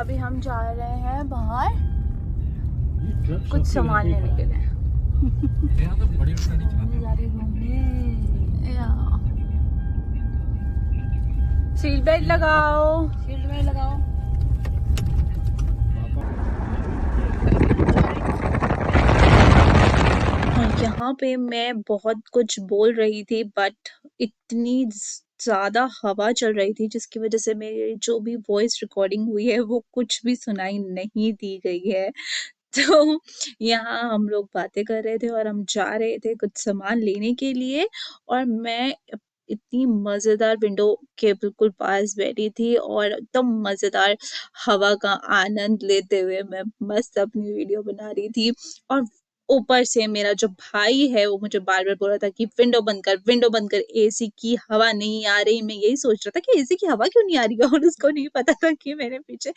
अभी हम जा रहे हैं बाहर कुछ सामान लेने के लिए। सीट बेल्ट लगाओ, सीट बेल्ट लगाओ। यहाँ पे मैं बहुत कुछ बोल रही थी बट इतनी ज़्यादा हवा चल रही थी जिसकी वजह से मेरी जो भी वॉइस रिकॉर्डिंग हुई है वो कुछ भी सुनाई नहीं दी गई है। तो यहाँ हम लोग बातें कर रहे थे और हम जा रहे थे कुछ सामान लेने के लिए और मैं इतनी मज़ेदार विंडो के बिल्कुल पास बैठी थी और एकदम मज़ेदार हवा का आनंद लेते हुए मैं मस्त अपनी वीडियो बना रही थी। और ऊपर से मेरा जो भाई है वो मुझे बार-बार बोल रहा था कि विंडो बंद कर, एसी की हवा नहीं आ रही। मैं यही सोच रहा था कि एसी की हवा क्यों नहीं आ रही है और उसको नहीं पता था कि मैंने पीछे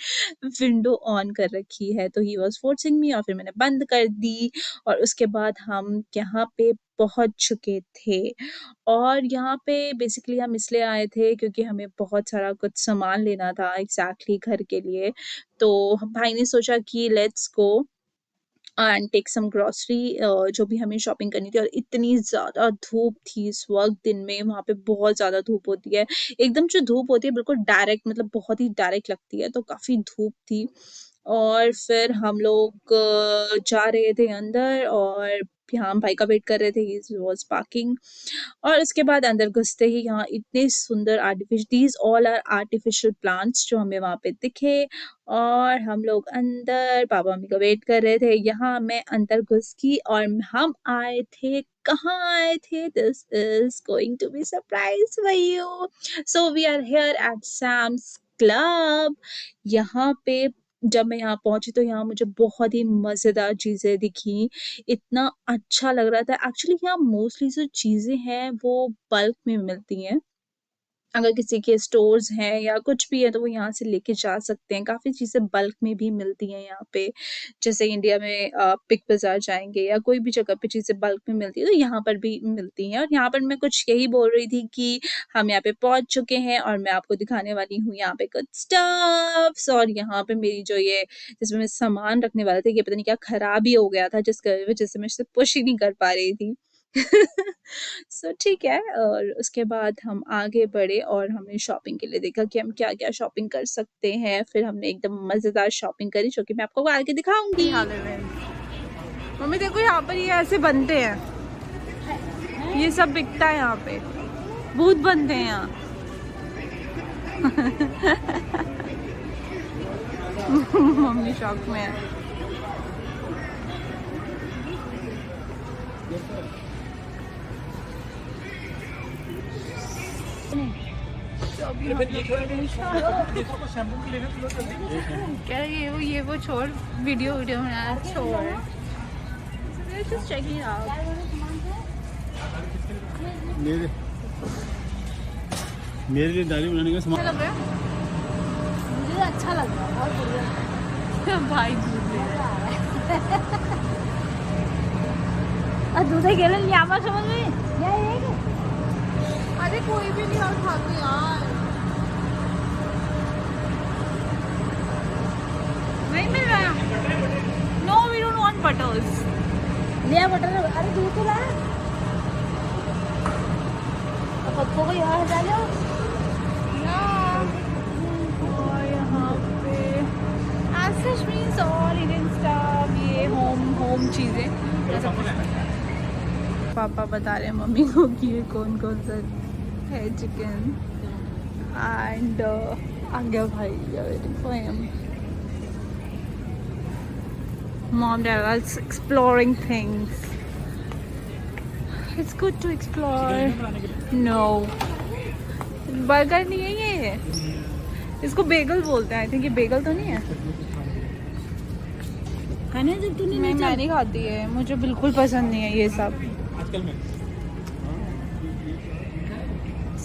विंडो ऑन कर रखी है। तो ही वाज़ फोर्सिंग मी और फिर मैंने बंद कर दी और उसके बाद हम यहाँ पे पहुँच चुके थे। और यहाँ पे बेसिकली हम इसलिए आए थे क्योंकि हमें बहुत सारा कुछ सामान लेना था एग्ज़ैक्टली घर के लिए। तो भाई ने सोचा कि let's go and take some grocery जो भी हमें शॉपिंग करनी थी और इतनी ज़्यादा धूप थी इस वक़्त दिन में, वहाँ पे बहुत ज़्यादा धूप होती है। एकदम जो धूप होती है बिल्कुल डायरेक्ट मतलब बहुत ही डायरेक्ट लगती है, तो काफ़ी धूप थी। और फिर हम लोग जा रहे थे अंदर और यहाँ भाई का वेट कर रहे थे, ही वाज़ पार्किंग। और उसके बाद अंदर घुसते ही यहाँ इतने सुंदर these all are artificial plants जो हमें वहाँ पे दिखे और हम लोग अंदर पापा-मम्मी का वेट कर रहे थे। यहाँ मैं अंदर घुस गई और हम आए थे कहाँ आए थे? This is going to be surprise for you. So we are here at Sam's club. यहाँ पे जब मैं यहाँ पहुँची तो यहाँ मुझे बहुत ही मज़ेदार चीज़ें दिखी। इतना अच्छा लग रहा था। एक्चुअली यहाँ मोस्टली जो चीज़ें हैं वो बल्क में मिलती हैं। अगर किसी के स्टोर्स हैं या कुछ भी है तो वो यहाँ से लेके जा सकते हैं। काफ़ी चीज़ें बल्क में भी मिलती हैं यहाँ पे। जैसे इंडिया में बिग बाज़ार जाएँगे या कोई भी जगह पे चीज़ें बल्क में मिलती हैं तो यहाँ पर भी मिलती हैं। और यहाँ पर मैं कुछ यही बोल रही थी कि हम यहाँ पे पहुँच चुके हैं और मैं आपको दिखाने वाली हूँ यहाँ पे कुछ स्टफ्स। और यहाँ पे मेरी जो ये जिसमें मैं सामान रखने वाले थे ये पता नहीं क्या खराब ही हो गया था जिसकी वजह से मैं इसे पुश ही नहीं कर पा रही थी। सो ठीक है और उसके बाद हम आगे बढ़े और हमने शॉपिंग के लिए देखा कि हम क्या-क्या शॉपिंग कर सकते हैं। फिर हमने एकदम मज़ेदार शॉपिंग करी जो कि मैं आपको आगे दिखाऊँगी। मम्मी देखो यहाँ पर ये ऐसे बनते हैं। ये सब बिकता है यहाँ पे। भूत बनते हैं यहाँ। मम्मी शॉक में है। क्या ये वो छोड़ वीडियो बनाना छोड़। Just check it out. मेरे लिए दाढ़ी बनाने का सामान लग रहा है? मुझे अच्छा लग रहा है, बहुत बढ़िया। भाई दूसरे गेले यहाँ समझ में अरे कोई भी नहीं और खाते यार नहीं मिल रहा। No we don't want butters. लिया बटर अरे दूध तो ला पत्तों को यहाँ डालो और यहाँ पे एसेस मीन्स और इंडियन स्टफ ये होम चीज़ें ऐसा कुछ पता है। पापा बता रहे हैं मम्मी को कि ये कौन कौन सा है चिकन एंड आ गया भाई waiting for him. Mom, Dad are exploring things. It's good to explore. No, burger नहीं है ये। इसको बेगल बोलते हैं। आई थिंक ये बेगल तो नहीं है। खाने जब तूने मैं नहीं खाती है, मुझे बिल्कुल पसंद नहीं है ये सब। आजकल में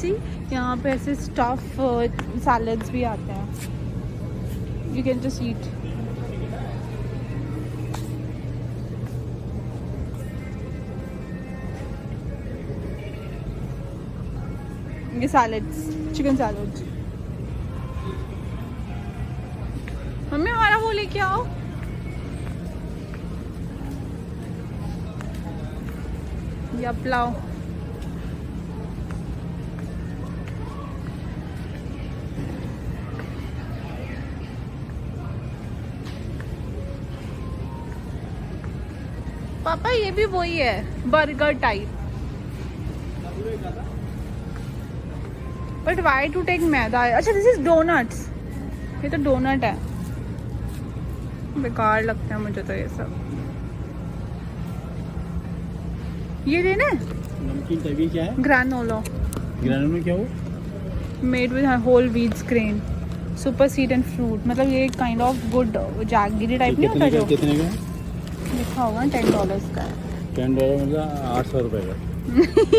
सी यहाँ पे ऐसे स्टफ सैलड्स भी आते हैं। You can just eat. ये सैलड्स चिकन सैलड लेके आओ। या पुलाव। पापा ये भी वही है, burger type. But why to take मैदा? अच्छा दिस इज डोनट्स। ये तो डोनट है, बेकार लगता है मुझे तो ये सब। ये लेना है नमकीन टाइप, ये क्या है? ग्रानोलो। ग्रेनुल में क्या हो? Made with whole wheats grain, super seed and fruit. मतलब ये kind of good jaggery type नहीं होता जो कितने का? लिखा होगा $10 का है। $10 मतलब 800 रुपये का।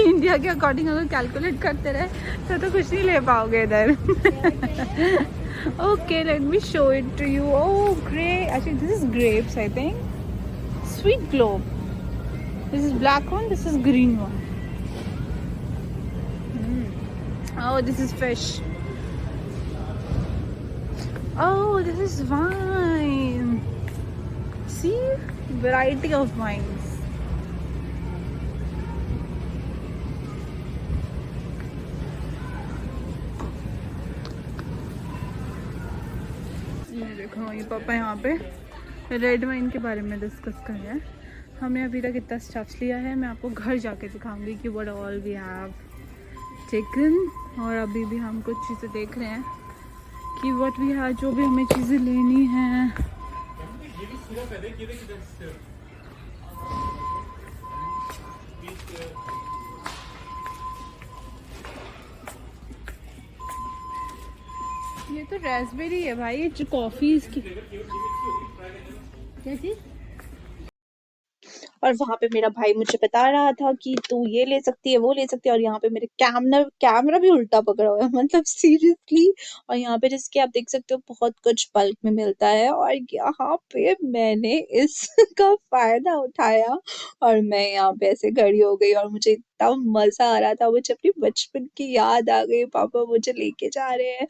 इंडिया के अकॉर्डिंग अगर कैलकुलेट करते रहे तो कुछ नहीं ले पाओगे इधर। Okay let me show it to you. Oh grey, actually this is grapes I think. Sweet globe, this is black one, this is green one. Oh, this is fish. Oh, this is wine. See, variety of wines. ये देखो, ये पापा यहाँ पे red wine के बारे में discuss कर रहे हैं। हमने अभी तक इतना स्टफ्स लिया है, मैं आपको घर जाके दिखाऊंगी कि what all we have taken. और अभी भी हम कुछ चीज़ें देख रहे हैं कि व्हाट वी हैव, जो भी हमें चीज़ें लेनी हैं। ये तो रास्पबेरी है भाई, जो कॉफी इसकी क्या चीज। और वहां पे मेरा भाई मुझे बता रहा था कि तू ये ले सकती है, वो ले सकती है, और यहाँ पे मेरे कैमरा कैमरा भी उल्टा पकड़ा हुआ है, मतलब सीरियसली। और यहाँ पे जिसके आप देख सकते हो बहुत कुछ बल्क में मिलता है, और यहाँ पे मैंने इसका फायदा उठाया और मैं यहाँ पे ऐसे खड़ी हो गई, और मुझे इतना मजा आ रहा था, मुझे अपनी बचपन की याद आ गई। पापा मुझे लेके जा रहे हैं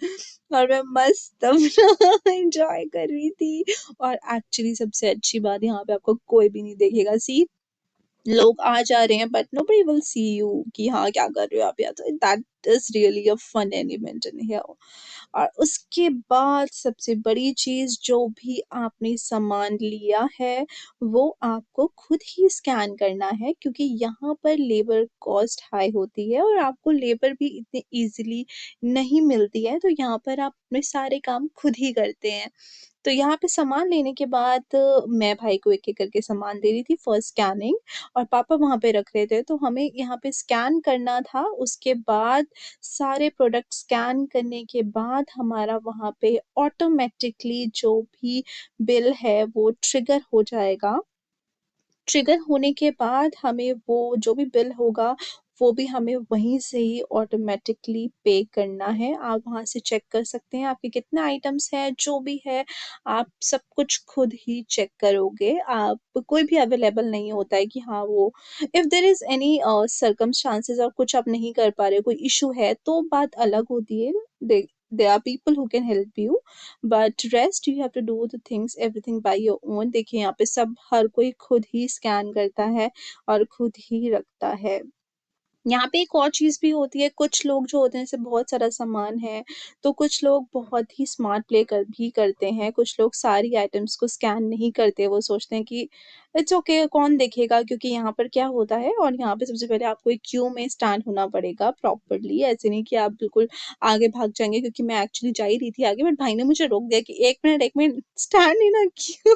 और मैं मस्त अपना एंजॉय कर रही थी। और एक्चुअली सबसे अच्छी बात, यहाँ पे आपको कोई भी नहीं देखेगा। सी, लोग आ जा रहे हैं but nobody will see you कि हाँ क्या कर रहे हो आप यहाँ। तो that is really a fun element in here। और उसके बाद सबसे बड़ी चीज, जो भी आपने सामान लिया है वो आपको खुद ही स्कैन करना है, क्योंकि यहाँ पर लेबर कॉस्ट हाई होती है और आपको लेबर भी इतने इजीली नहीं मिलती है। तो यहाँ पर आप अपने सारे काम खुद ही करते हैं। तो यहाँ पे सामान लेने के बाद मैं भाई को एक-एक करके सामान दे रही थी फॉर स्कैनिंग, और पापा वहाँ पे रख रहे थे। तो हमें यहाँ पे स्कैन करना था। उसके बाद सारे प्रोडक्ट स्कैन करने के बाद हमारा वहाँ पे ऑटोमेटिकली जो भी बिल है वो ट्रिगर हो जाएगा। ट्रिगर होने के बाद हमें वो जो भी बिल होगा वो भी हमें वहीं से ही ऑटोमेटिकली पे करना है। आप वहाँ से चेक कर सकते हैं आपके कितने आइटम्स हैं, जो भी है आप सब कुछ खुद ही चेक करोगे। आप कोई भी अवेलेबल नहीं होता है कि हाँ वो, if there is any circumstances और कुछ आप नहीं कर पा रहे, कोई इशू है तो बात अलग होती है। दे there are people who can help you, but rest you have to do the things everything by your own। देखिए यहाँ पे सब हर कोई खुद ही स्कैन करता है और खुद ही रखता है। यहाँ पे एक और चीज़ भी होती है, कुछ लोग जो होते हैं जैसे बहुत सारा सामान है, तो कुछ लोग बहुत ही स्मार्ट प्ले कर भी करते हैं। कुछ लोग सारी आइटम्स को स्कैन नहीं करते, वो सोचते हैं कि इट्स ओके कौन देखेगा, क्योंकि यहाँ पर क्या होता है, और यहाँ पे सबसे पहले आपको एक क्यू में स्टैंड होना पड़ेगा प्रॉपर्ली। ऐसे नहीं कि आप बिल्कुल आगे भाग जाएँगे, क्योंकि मैं एक्चुअली जा ही रही थी आगे, बट भाई ने मुझे रोक दिया कि 1 minute stand in a Q.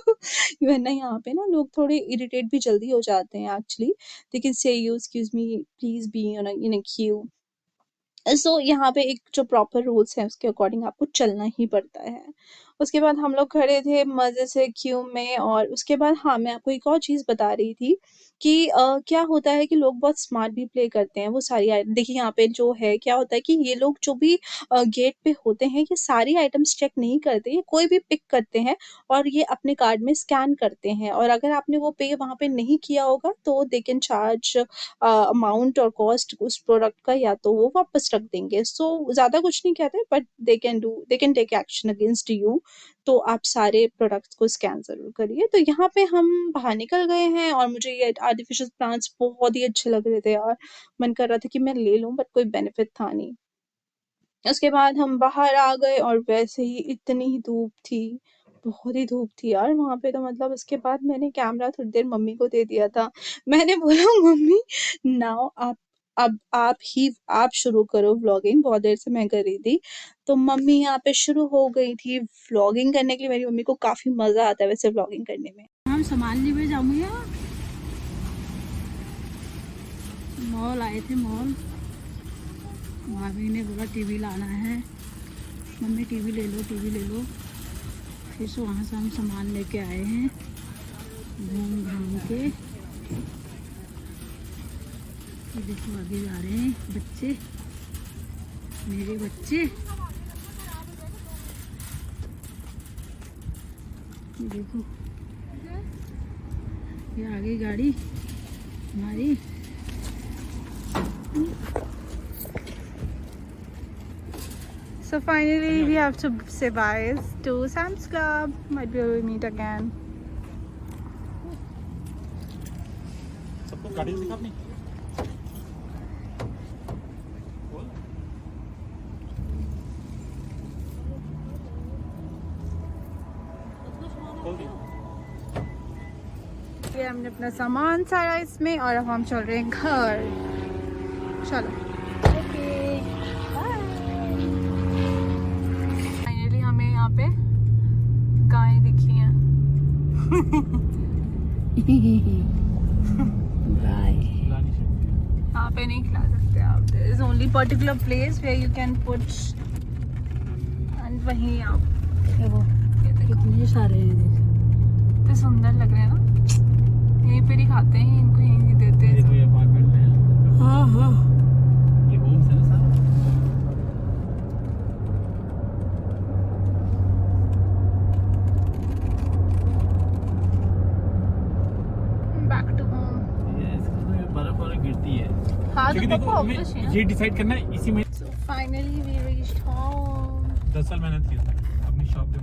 वरना यहाँ पे ना लोग थोड़े इरिटेट भी जल्दी हो जाते हैं actually. they can say you excuse me please be in a queue। सो यहाँ पे एक जो प्रॉपर रूल्स है उसके अकॉर्डिंग आपको चलना ही पड़ता है। उसके बाद हम लोग खड़े थे मजे से क्यू में, और उसके बाद हाँ मैं आपको एक और चीज बता रही थी कि क्या होता है कि लोग बहुत स्मार्ट भी प्ले करते हैं। वो सारी देखिए यहाँ पे जो है क्या होता है कि ये लोग जो भी गेट पे होते हैं ये सारी आइटम्स चेक नहीं करते, ये कोई भी पिक करते हैं और ये अपने कार्ड में स्कैन करते हैं। और अगर आपने वो पे वहाँ पे नहीं किया होगा तो दे कैन चार्ज अमाउंट और कॉस्ट उस प्रोडक्ट का, या तो वो वापस रख देंगे। सो ज़्यादा कुछ नहीं कहते, but they can take action against you. तो आप सारे प्रोडक्ट्स को स्कैन ज़रूर करिए। तो यहाँ पे हम बाहर निकल गए हैं और मुझे ये आर्टिफिशियल प्लांट्स बहुत ही अच्छे लग रहे थे यार, मन कर रहा था कि मैं ले लूँ, बट कोई बेनिफिट था नहीं। उसके बाद हम बाहर आ गए और वैसे ही इतनी धूप थी, बहुत ही धूप थी यार वहाँ पे। तो मतलब उसके बाद मैंने कैमरा थोड़ी देर मम्मी को दे दिया था। मैंने बोला मम्मी नाउ अब आप शुरू करो व्लॉगिंग, बहुत देर से मैं कर रही थी। तो मम्मी यहाँ पे शुरू हो गई थी व्लॉगिंग करने के लिए। मेरी मम्मी को काफी मजा आता है वैसे व्लॉगिंग करने में। हम सामान लिए जाऊंगी, मॉल आए थे, मॉल भाभी ने बोला टीवी लाना है, मम्मी टीवी ले लो, टीवी ले लो। फिर से वहाँ से हम सामान लेके आए हैं घूम घाम के। ये देखो आगे जा रहे हैं बच्चे, मेरे बच्चे। ये देखो ये आगे गाड़ी हमारी। So finally we have to say bye to Sam's Club. Might be we'll meet again. सबको गाड़ी दिखा अपनी। ये हमने अपना सामान सारा इसमें और अब हम चल रहे हैं घर। चलो ओके बाय। फाइनली हमें यहाँ पे गायें दिखी हैं। यहाँ पे नहीं खिला सकते आप। There is only particular place where you can put and वहीं आप देखो कितने सारे हैं, देख इतने सुंदर लग रहे हैं ना। यहीं पे ही खाते हैं, इनको यहीं देते हैं। देखो ये अपार्टमेंट में है। हाँ हाँ ये होम्स है ना सारा। Back to home. ये इसमें तो बर्फ और गिरती है। हाँ क्योंकि तो देखो पापा हमें obvious है ना। ये डिसाइड करना है इसी में। So finally we reached home. 10 साल मेहनत की अपनी शॉप पे।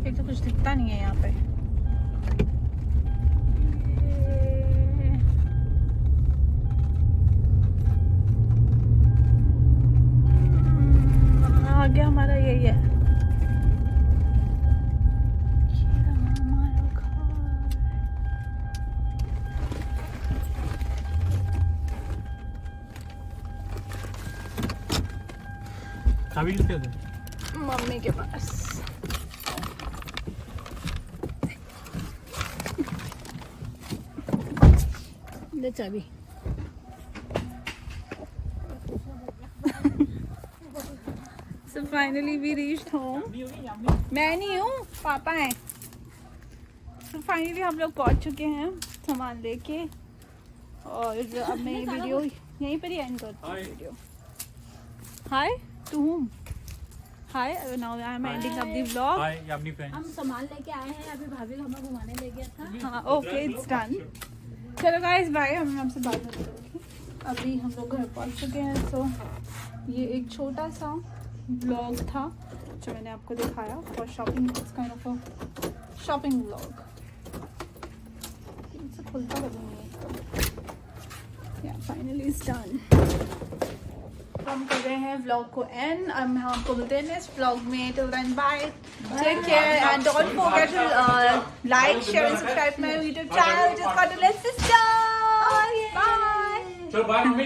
एक तो कुछ दिखता नहीं है यहाँ पे। आगे हमारा यही है। ये रहा हमारा घर। चाबी किसके थे? मम्मी के पास। ले चाबी। So finally we reached home. मैं नहीं हूँ, पापा हैं। So finally हम लोग पहुँच चुके हैं सामान लेके, और अब मैं ये वीडियो यहीं पर ही एंड करती हूँ। Video hi to whom? Hi, now I am ending up the vlog. Hi Yamini friends. हम सामान लेके आए हैं, अभी भाभी को हमें घुमाने ले गया था। हाँ ओके इट्स डन। चलो गाइस बाय, हम आपसे बात करेंगे। अभी हम लोग घर पहुँच चुके हैं। सो ये एक छोटा सा व्लॉग था जो मैंने आपको दिखाया for shopping. It's kind of a shopping vlog. इसे खुलता लगेंगे। या फाइनली इट्स डन। हम कर रहे हैं व्लॉग को एंड। हम आपको मिलते हैं नेक्स्ट व्लॉग में। Till then bye, take care and don't forget to like, share and subscribe my YouTube channel, just got a little sister। Bye. चलो बाय मम्मी।